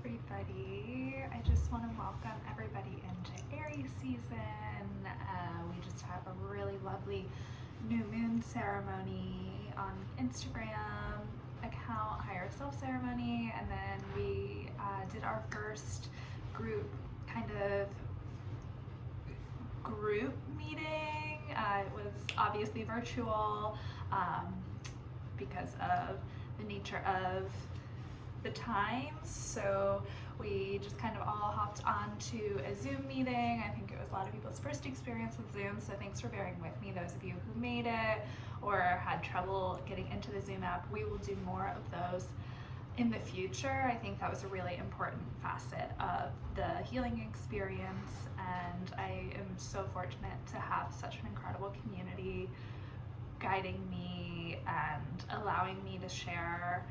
everybody. I just want to welcome everybody into Aries season. We just had a really lovely new moon ceremony on Instagram account, Higher Self Ceremony, and then we did our first group meeting. It was obviously virtual because of the nature of the times, so we just kind of all hopped onto a Zoom meeting. I think it was a lot of people's first experience with Zoom, so thanks for bearing with me, those of you who made it or had trouble getting into the Zoom app. We will do more of those in the future. I think that was a really important facet of the healing experience, and I am so fortunate to have such an incredible community guiding me and allowing me to share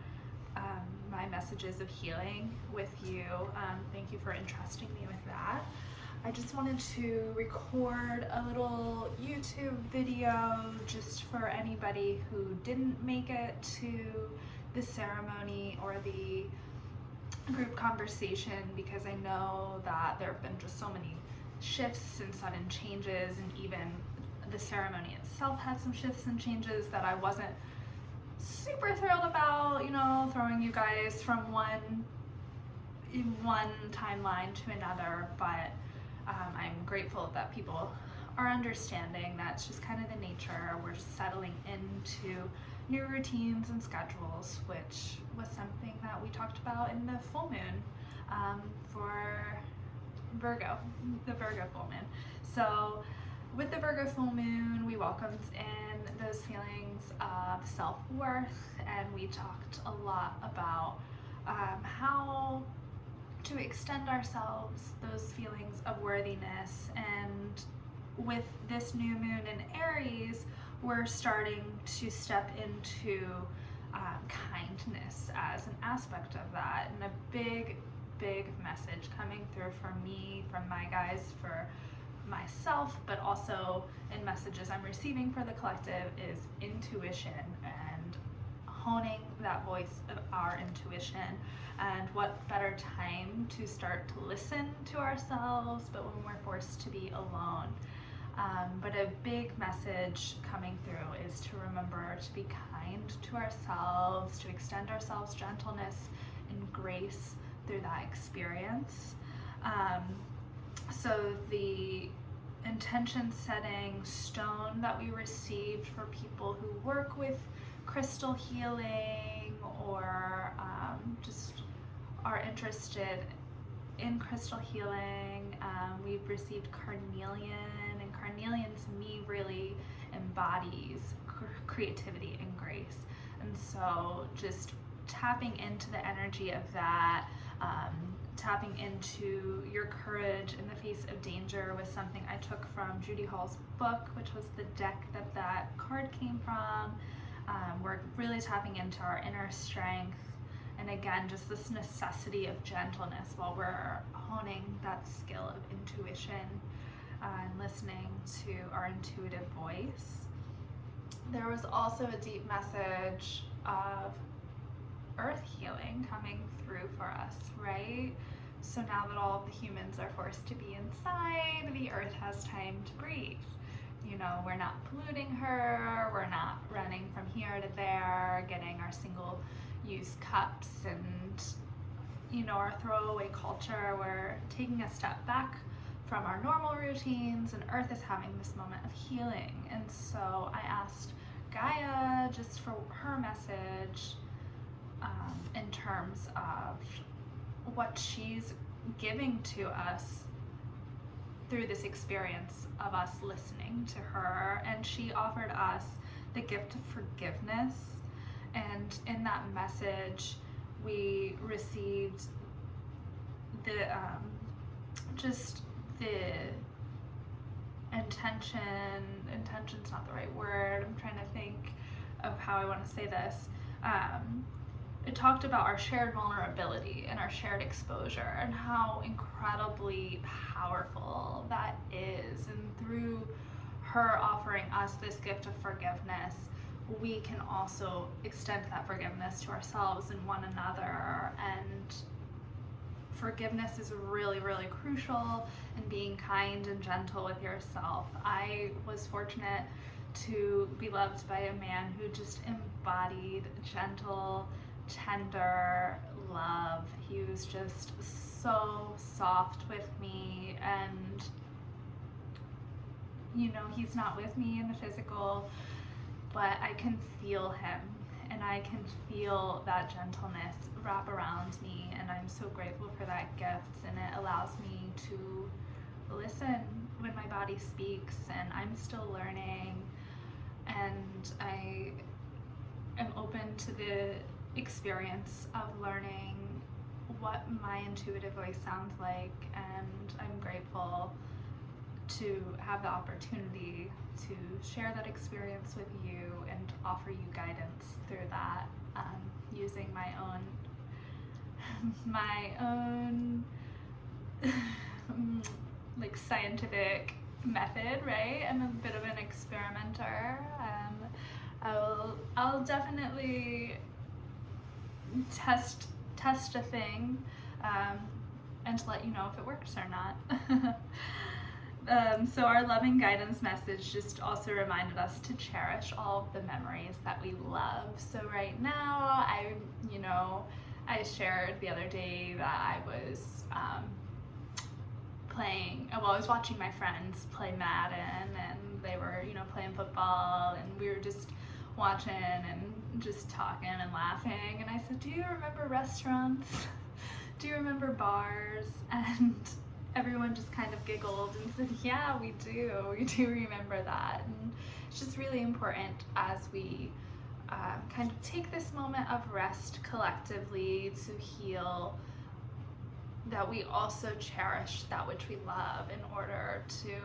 my messages of healing with you. Thank you for entrusting me with that. I just wanted to record a little YouTube video just for anybody who didn't make it to the ceremony or the group conversation, because I know that there have been just so many shifts and sudden changes, and even the ceremony itself had some shifts and changes that I wasn't super thrilled about, throwing you guys from one timeline to another, but I'm grateful that people are understanding. That's just kind of the nature. We're settling into new routines and schedules, which was something that we talked about in the full moon for Virgo, the Virgo full moon. So with the Virgo full moon, we welcomed in those feelings of self-worth, and we talked a lot about how to extend ourselves those feelings of worthiness. And with this new moon in Aries, we're starting to step into kindness as an aspect of that, and a big message coming through for me, from my guys, for myself, but also in messages I'm receiving for the collective, is intuition and honing that voice of our intuition. And what better time to start to listen to ourselves, but when we're forced to be alone. But a big message coming through is to remember to be kind to ourselves, to extend ourselves gentleness and grace through that experience. So the intention setting stone that we received for people who work with crystal healing or just are interested in crystal healing, we've received carnelian, and carnelian to me really embodies creativity and grace. And so just tapping into the energy of that, tapping into your courage in the face of danger was something I took from Judy Hall's book, which was the deck that card came from. We're really tapping into our inner strength, and again, just this necessity of gentleness while we're honing that skill of intuition and listening to our intuitive voice. There was also a deep message of earth healing coming through for us, right? So now that all of the humans are forced to be inside, the earth has time to breathe. We're not polluting her, we're not running from here to there, getting our single-use cups and, our throwaway culture. We're taking a step back from our normal routines, and earth is having this moment of healing. And so I asked Gaia just for her message in terms of what she's giving to us through this experience of us listening to her. And she offered us the gift of forgiveness, and in that message we received the intention's not the right word, I'm trying to think of how I want to say this. It talked about our shared vulnerability and our shared exposure, and how incredibly powerful that is. And through her offering us this gift of forgiveness, we can also extend that forgiveness to ourselves and one another, and forgiveness is really, really crucial, and being kind and gentle with yourself. I was fortunate to be loved by a man who just embodied gentle, tender love. He was just so soft with me, and he's not with me in the physical, but I can feel him, and I can feel that gentleness wrap around me, and I'm so grateful for that gift, and it allows me to listen when my body speaks, and I'm still learning, and I am open to the experience of learning what my intuitive voice sounds like, and I'm grateful to have the opportunity to share that experience with you and offer you guidance through that, using my own like scientific method, right? I'm a bit of an experimenter. I'll definitely test a thing, and let you know if it works or not. So our loving guidance message just also reminded us to cherish all of the memories that we love. So right now, I shared the other day that I was I was watching my friends play Madden, and they were, playing football, and we were just watching and just talking and laughing, and I said, do you remember restaurants? Do you remember bars? And everyone just kind of giggled and said, yeah, we do remember that. And it's just really important as we kind of take this moment of rest collectively to heal, that we also cherish that which we love in order to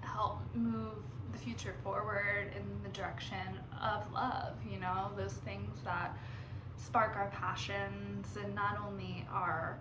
help move the future forward in the direction of love, those things that spark our passions, and not only our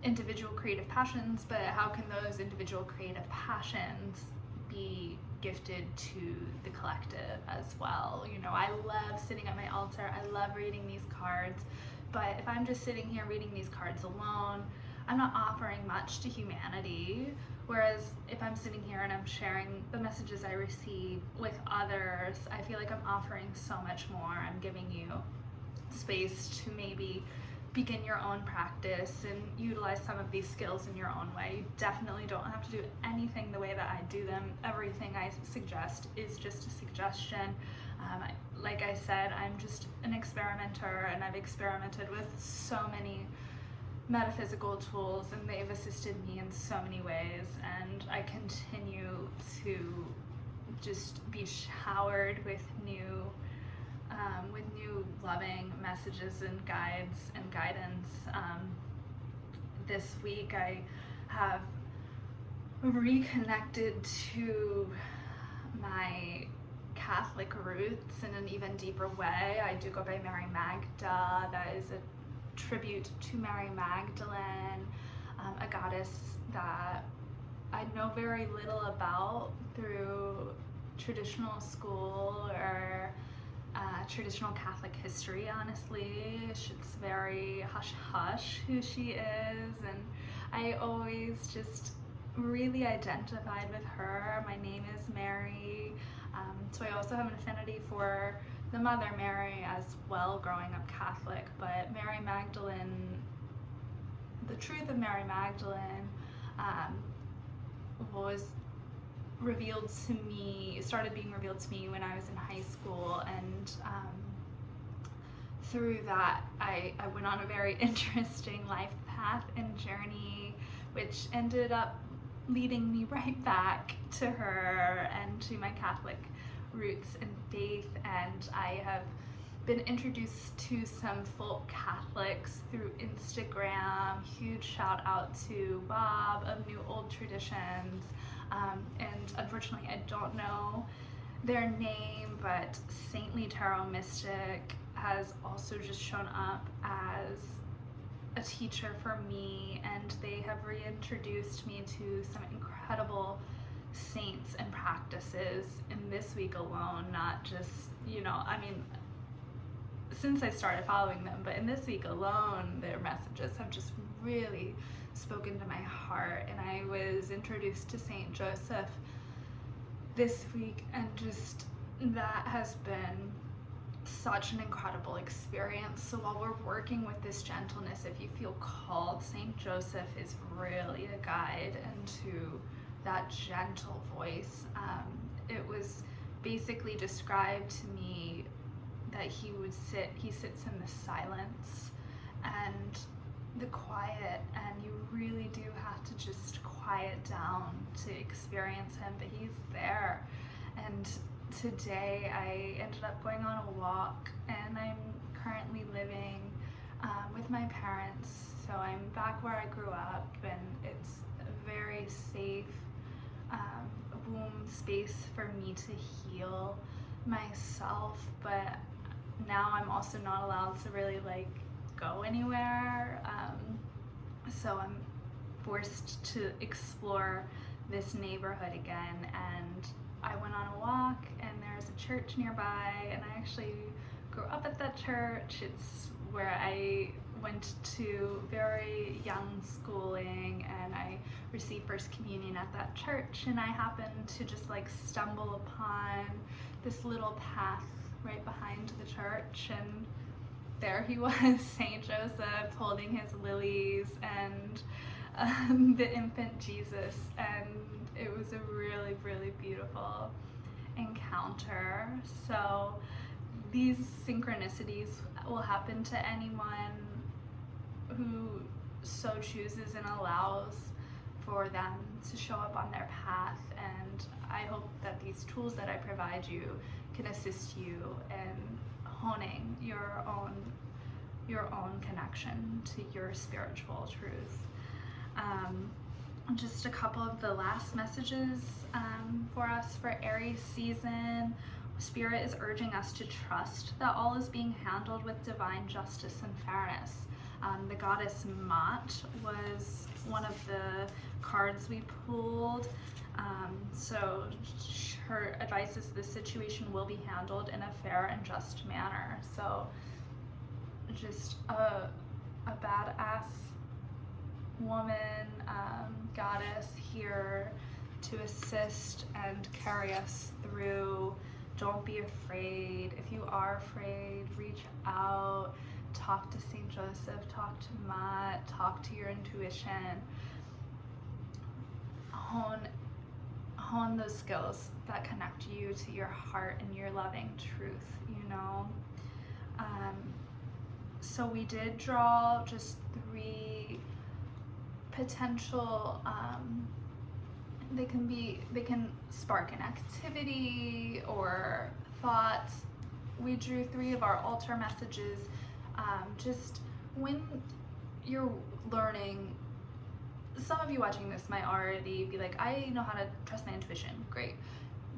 individual creative passions, but how can those individual creative passions be gifted to the collective as well. I love sitting at my altar, I love reading these cards, but if I'm just sitting here reading these cards alone, I'm not offering much to humanity. Whereas if I'm sitting here and I'm sharing the messages I receive with others, I feel like I'm offering so much more. I'm giving you space to maybe begin your own practice and utilize some of these skills in your own way. You definitely don't have to do anything the way that I do them. Everything I suggest is just a suggestion. Like I said, I'm just an experimenter, and I've experimented with so many metaphysical tools, and they've assisted me in so many ways, and I continue to just be showered with new loving messages and guides and guidance. This week I have reconnected to my Catholic roots in an even deeper way. I do go by Mary Magduh. That is a tribute to Mary Magdalene, a goddess that I know very little about through traditional school or traditional Catholic history, honestly. It's very hush-hush who she is, and I always just really identified with her. My name is Mary, so I also have an affinity for the Mother Mary as well, growing up Catholic. But Mary Magdalene, the truth of Mary Magdalene was revealed to me, started being revealed to me when I was in high school, and through that I went on a very interesting life path and journey, which ended up leading me right back to her and to my Catholic roots and faith. And I have been introduced to some folk Catholics through Instagram. Huge shout out to Bob of New Old Traditions. And unfortunately I don't know their name, but Saintly Tarot Mystic has also just shown up as a teacher for me, and they have reintroduced me to some incredible saints and practices in this week alone. Not just, since I started following them, but in this week alone, their messages have just really spoken to my heart. And I was introduced to Saint Joseph this week, and just that has been such an incredible experience. So while we're working with this gentleness, if you feel called, Saint Joseph is really a guide into that gentle voice. It was basically described to me that he sits in the silence and the quiet, and you really do have to just quiet down to experience him, but he's there. And today I ended up going on a walk, and I'm currently living with my parents, so I'm back where I grew up, and it's a very safe womb space for me to heal myself. But now I'm also not allowed to really go anywhere, so I'm forced to explore this neighborhood again. And I went on a walk, and there's a church nearby, and I actually grew up at that church. It's where I went to very young schooling, and I received First Communion at that church, and I happened to just stumble upon this little path right behind the church, and there he was, Saint Joseph, holding his lilies and the infant Jesus, and it was a really, really beautiful encounter. So these synchronicities will happen to anyone who so chooses and allows for them to show up on their path. And I hope that these tools that I provide you can assist you in honing your own connection to your spiritual truth. Just a couple of the last messages for us for Aries season. Spirit is urging us to trust that all is being handled with divine justice and fairness. The goddess Ma'at was one of the cards we pulled. So her advice is the situation will be handled in a fair and just manner. So just a badass woman, goddess here to assist and carry us through. Don't be afraid. If you are afraid, reach out, talk to Saint Joseph, talk to Ma'at, talk to your intuition. Hone those skills that connect you to your heart and your loving truth, So we did draw just 3 potential, they can spark an activity or thoughts. We drew 3 of our altar messages. Just when you're learning, some of you watching this might already be like, I know how to trust my intuition. Great.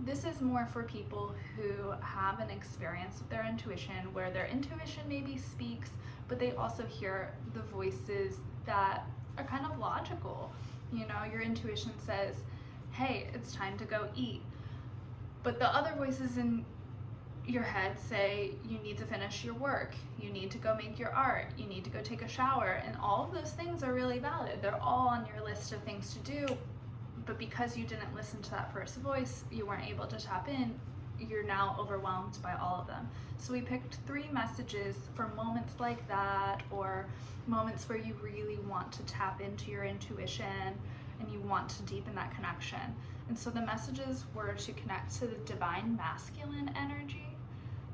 This is more for people who have an experience with their intuition, where their intuition maybe speaks, but they also hear the voices that are kind of logical. Your intuition says, hey, it's time to go eat. But the other voices in your head say, you need to finish your work, you need to go make your art, you need to go take a shower, and all of those things are really valid. They're all on your list of things to do, but because you didn't listen to that first voice, you weren't able to tap in, you're now overwhelmed by all of them. So we picked 3 messages for moments like that, or moments where you really want to tap into your intuition and you want to deepen that connection. And so the messages were to connect to the divine masculine energy.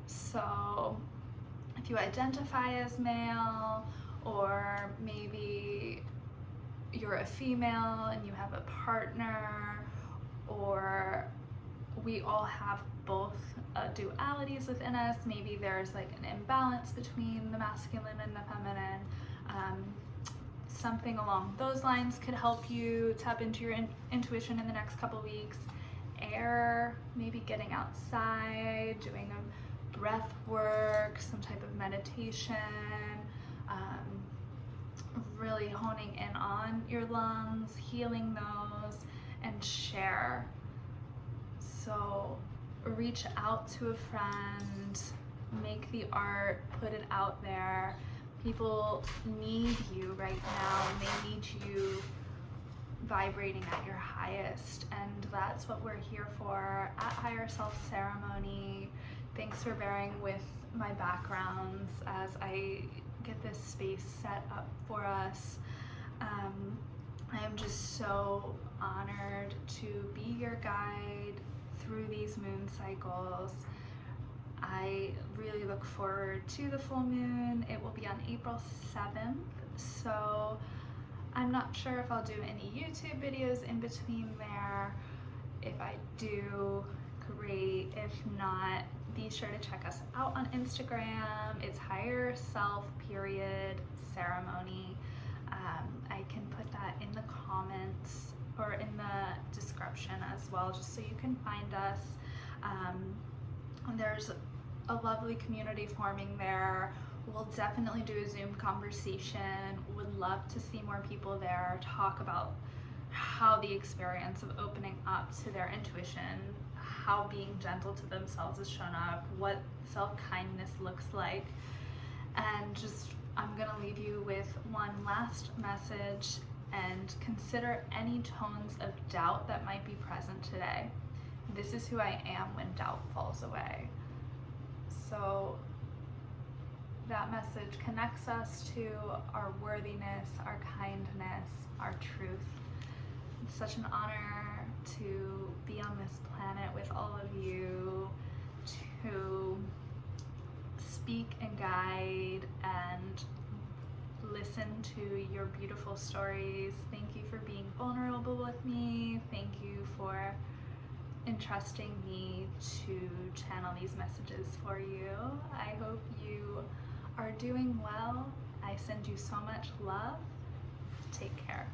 So if you identify as male, or maybe you're a female and you have a partner, or we all have both dualities within us. Maybe there's an imbalance between the masculine and the feminine. Something along those lines could help you tap into your intuition in the next couple weeks. Air, maybe getting outside, doing a breath work, some type of meditation, really honing in on your lungs, healing those, and share. So reach out to a friend, make the art, put it out there. People need you right now, and they need you vibrating at your highest, and that's what we're here for at Higher Self Ceremony. Thanks for bearing with my backgrounds as I get this space set up for us. I am just so honored to be your guide through these moon cycles. I really look forward to the full moon. It will be on April 7th, so I'm not sure if I'll do any YouTube videos in between there. If I do, great. If not, be sure to check us out on Instagram. It's higher self ceremony. I can put that in the comments or in the description as well, just so you can find us. There's a lovely community forming there. We'll definitely do a Zoom conversation. Would love to see more people there talk about how the experience of opening up to their intuition, how being gentle to themselves has shown up, what self-kindness looks like. And just, I'm gonna leave you with one last message, and consider any tones of doubt that might be present today. This is who I am when doubt falls away. So that message connects us to our worthiness, our kindness, our truth. It's such an honor to be on this planet with all of you, to speak and guide and listen to your beautiful stories. Thank you for being vulnerable with me. Thank you for entrusting me to channel these messages for you. I hope you are doing well. I send you so much love. Take care.